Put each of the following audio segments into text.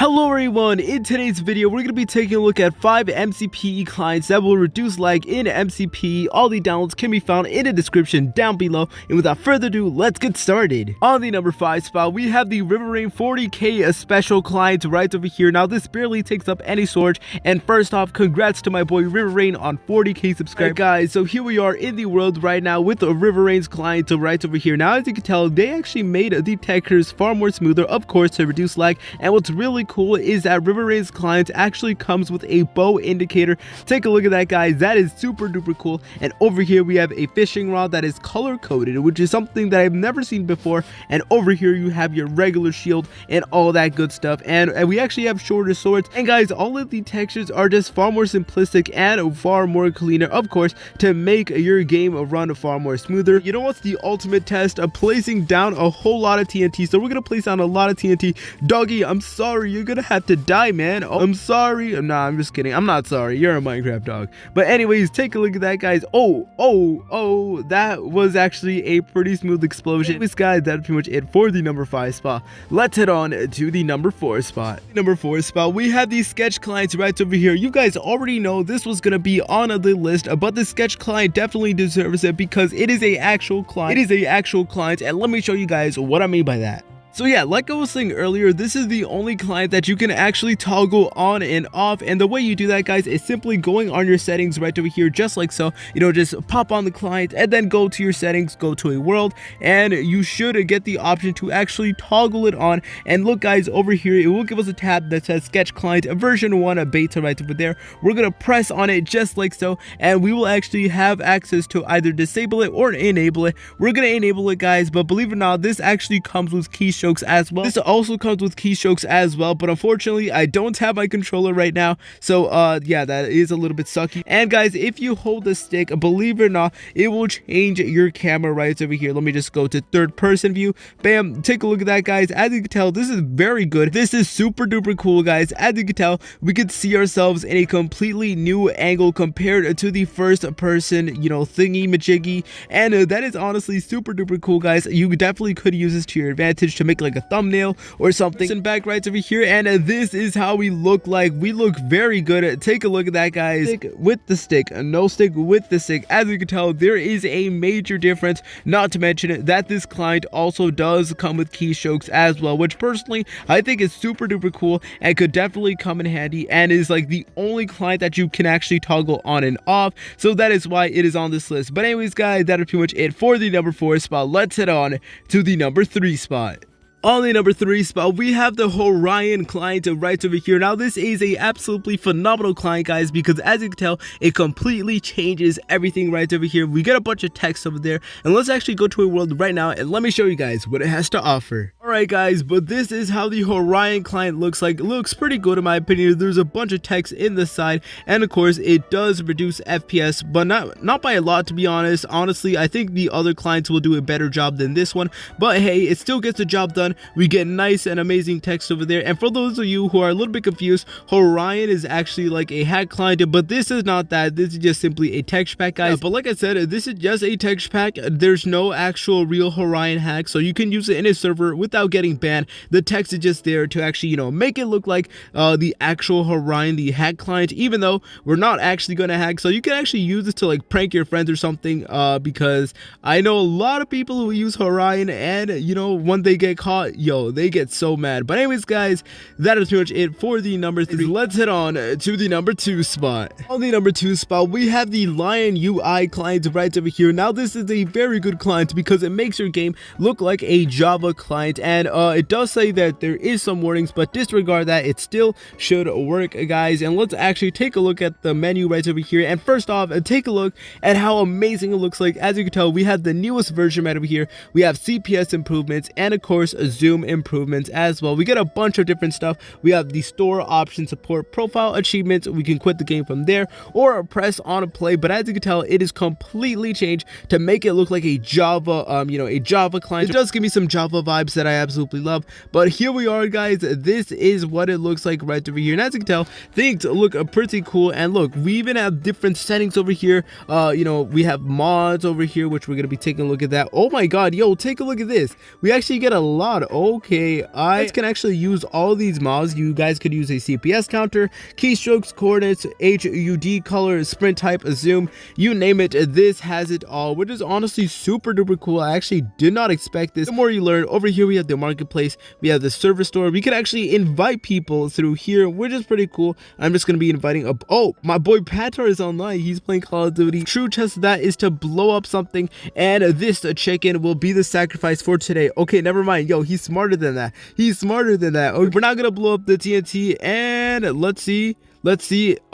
Hello everyone, in today's video we're going to be taking a look at 5 MCPE clients that will reduce lag in MCPE. All the downloads can be found in the description down below, and without further ado, let's get started. On the number 5 spot, we have the RiverRain 40k special client right over here. Now this barely takes up any storage, and first off, congrats to my boy RiverRain on 40k subscribers. Guys, so here we are in the world right now with RiverRain's client right over here. Now as you can tell, they actually made the textures far more smoother, of course, to reduce lag, and what's really cool is that RiverRain's client actually comes with a bow indicator. Take a look at that, guys. That is super duper cool. And over here we have a fishing rod that is color coded, which is something that I've never seen before. And over here you have your regular shield and all that good stuff, and we actually have shorter swords. And guys, all of the textures are just far more simplistic and far more cleaner, of course, to make your game run far more smoother. You know what's the ultimate test of placing down a whole lot of TNT? So we're gonna place down a lot of TNT. Doggy, I'm sorry, you're gonna have to die, man. Oh, I'm sorry. Nah, I'm just kidding. I'm not sorry. You're a Minecraft dog. But anyways, take a look at that, guys. Oh, that was actually a pretty smooth explosion. Anyways, guys, that's pretty much it for the number 5 spot. Let's head on to the number 4 spot. Number 4 spot, we have these sketch clients right over here. You guys already know this was gonna be on the list, but the sketch client definitely deserves it because it is a actual client. It is a actual client, and let me show you guys what I mean by that. So yeah, like I was saying earlier, this is the only client that you can actually toggle on and off, and the way you do that, guys, is simply going on your settings right over here, just like so. You know, just pop on the client and then go to your settings, go to a world, and you should get the option to actually toggle it on. And look, guys, over here it will give us a tab that says sketch client version 1 beta right over there. We're gonna press on it just like so, and we will actually have access to either disable it or enable it. We're gonna enable it, guys, but believe it or not, this actually comes with keystrokes as well. This also comes with keystrokes as well, but unfortunately I don't have my controller right now, so yeah, that is a little bit sucky. And guys, if you hold the stick, believe it or not, it will change your camera right over here. Let me just go to third person view. Bam, take a look at that, guys. As you can tell, this is very good. This is super duper cool, guys. As you can tell, we can see ourselves in a completely new angle compared to the first person, you know, thingy majiggy, and that is honestly super duper cool, guys. You definitely could use this to your advantage to make like a thumbnail or something. And back right over here, and this is how we look like. We look very good. Take a look at that, guys. Stick with the stick, no stick with the stick. As you can tell, there is a major difference, not to mention that this client also does come with keystrokes as well, which personally I think is super duper cool and could definitely come in handy, and is like the only client that you can actually toggle on and off, so that is why it is on this list. But anyways, guys, that is pretty much it for the number 4 spot. Let's head on to the number 3 spot. On the number 3 spot, we have the Horion Client right over here. Now this is a absolutely phenomenal client, guys, because as you can tell, it completely changes everything right over here. We get a bunch of text over there, and let's actually go to a world right now and let me show you guys what it has to offer. Alright, guys, but this is how the Horion Client looks like. It looks pretty good in my opinion. There's a bunch of text in the side, and of course it does reduce FPS, but not by a lot, to be honest. Honestly, I think the other clients will do a better job than this one, but hey, it still gets the job done. We get nice and amazing text over there. And for those of you who are a little bit confused, Horion is actually like a hack client, but this is not that. This is just simply a text pack, guys. But like I said, this is just a text pack. There's no actual real Horion hack, so you can use it in a server without getting banned. The text is just there to actually, you know, make it look like the actual Horion, the hack client, even though we're not actually going to hack. So you can actually use this to like prank your friends or something, because I know a lot of people who use Horion, and you know, when they get caught, yo, they get so mad. But anyways, guys, that is pretty much it for the number 3. Let's head on to the number 2 spot. On the number 2 spot, we have the Lion UI client right over here. Now this is a very good client because it makes your game look like a Java client, and it does say that there is some warnings, but disregard that. It still should work, guys. And let's actually take a look at the menu right over here, and first off, take a look at how amazing it looks like. As you can tell, we have the newest version right over here. We have CPS improvements, and of course zoom improvements as well. We get a bunch of different stuff. We have the store option, support, profile, achievements. We can quit the game from there or press on a play, but as you can tell, it is completely changed to make it look like a Java, you know, a Java client. It does give me some Java vibes that I absolutely love. But here we are, guys. This is what it looks like right over here, and as you can tell, things look pretty cool. And look, we even have different settings over here. You know, we have mods over here, which we're gonna be taking a look at that. Oh my god, yo, take a look at this. We actually get a lot god, okay. I can actually use all these mods. You guys could use a CPS counter, keystrokes, coordinates, HUD, color, sprint type, zoom, you name it, this has it all, which is honestly super duper cool. I actually did not expect this. The more you learn. Over here we have the marketplace, we have the server store, we can actually invite people through here, which is pretty cool. I'm just gonna be inviting up. Oh, my boy Patar is online, he's playing Call of Duty. True test of that is to blow up something, and this chicken will be the sacrifice for today. Okay, never mind. Yo, he's smarter than that. He's smarter than that. Okay, we're not gonna blow up the TNT, and let's see.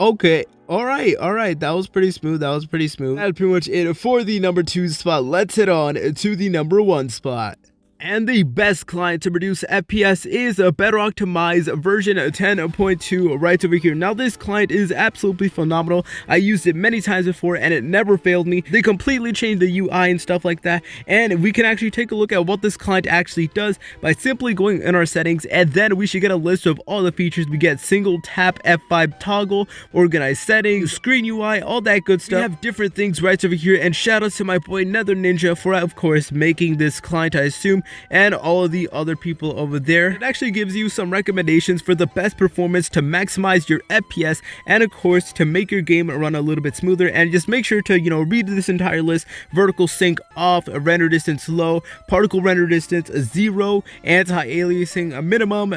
Okay, all right, that was pretty smooth. That's pretty much it for the number 2 spot. Let's head on to the number 1 spot. And the best client to produce FPS is a Bedrocktimize version 10.2 right over here. Now this client is absolutely phenomenal. I used it many times before and it never failed me. They completely changed the UI and stuff like that, and we can actually take a look at what this client actually does by simply going in our settings, and then we should get a list of all the features. We get single tap F5 toggle, organized settings, screen UI, all that good stuff. We have different things right over here, and shout out to my boy Nether Ninja for of course making this client, I assume, and all of the other people over there. It actually gives you some recommendations for the best performance to maximize your FPS, and of course to make your game run a little bit smoother. And just make sure to, you know, read this entire list. Vertical sync off, render distance low, particle render distance 0, anti-aliasing minimum,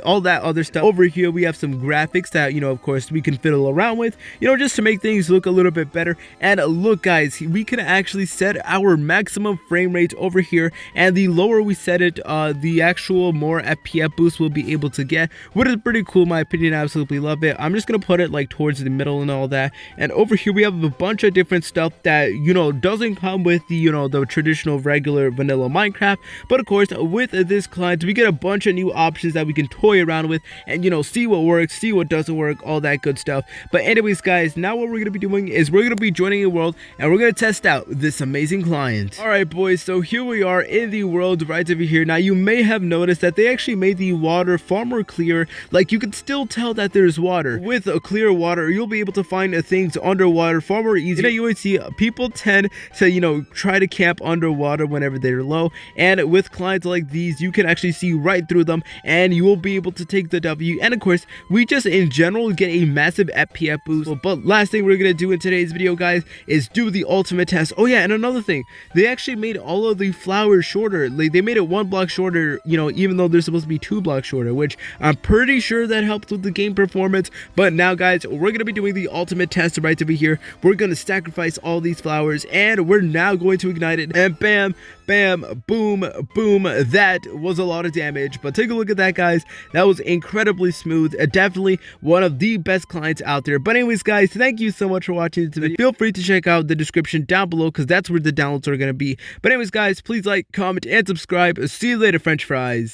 all that other stuff. Over here we have some graphics that, you know, of course we can fiddle around with, you know, just to make things look a little bit better. And look guys, we can actually set our maximum frame rate over here, and the lower we set it, the actual more FPS boost we'll be able to get, which is pretty cool in my opinion. I absolutely love it. I'm just gonna put it like towards the middle and all that. And over here we have a bunch of different stuff that, you know, doesn't come with the, you know, the traditional regular vanilla Minecraft, but of course with this client we get a bunch of new options that we can toy around with and, you know, see what works, see what doesn't work, all that good stuff. But anyways guys, now what we're gonna be doing is we're gonna be joining a world and we're gonna test out this amazing client. All right boys, so here we are in the world right over here. Now you may have noticed that they actually made the water far more clear. Like you can still tell that there's water. With a clear water you'll be able to find things underwater far more easy. You would see people tend to, you know, try to camp underwater whenever they're low, and with clients like these you can actually see right through them and you will be able to take the W. And of course we just in general get a massive FPS boost. But last thing we're gonna do in today's video guys is do the ultimate test. Oh yeah, and another thing, they actually made all of the flowers shorter. Like they made it 1 block shorter, you know, even though they're supposed to be 2 blocks shorter, which I'm pretty sure that helps with the game performance. But now guys, we're gonna be doing the ultimate test right over here. We're gonna sacrifice all these flowers and we're now going to ignite it, and bam, bam, boom, boom. That was a lot of damage, but take a look at that guys. That was incredibly smooth. Definitely one of the best clients out there. But anyways guys, thank you so much for watching this video. Feel free to check out the description down below because that's where the downloads are gonna be. But anyways guys, please like, comment, and subscribe. See you later, French fries.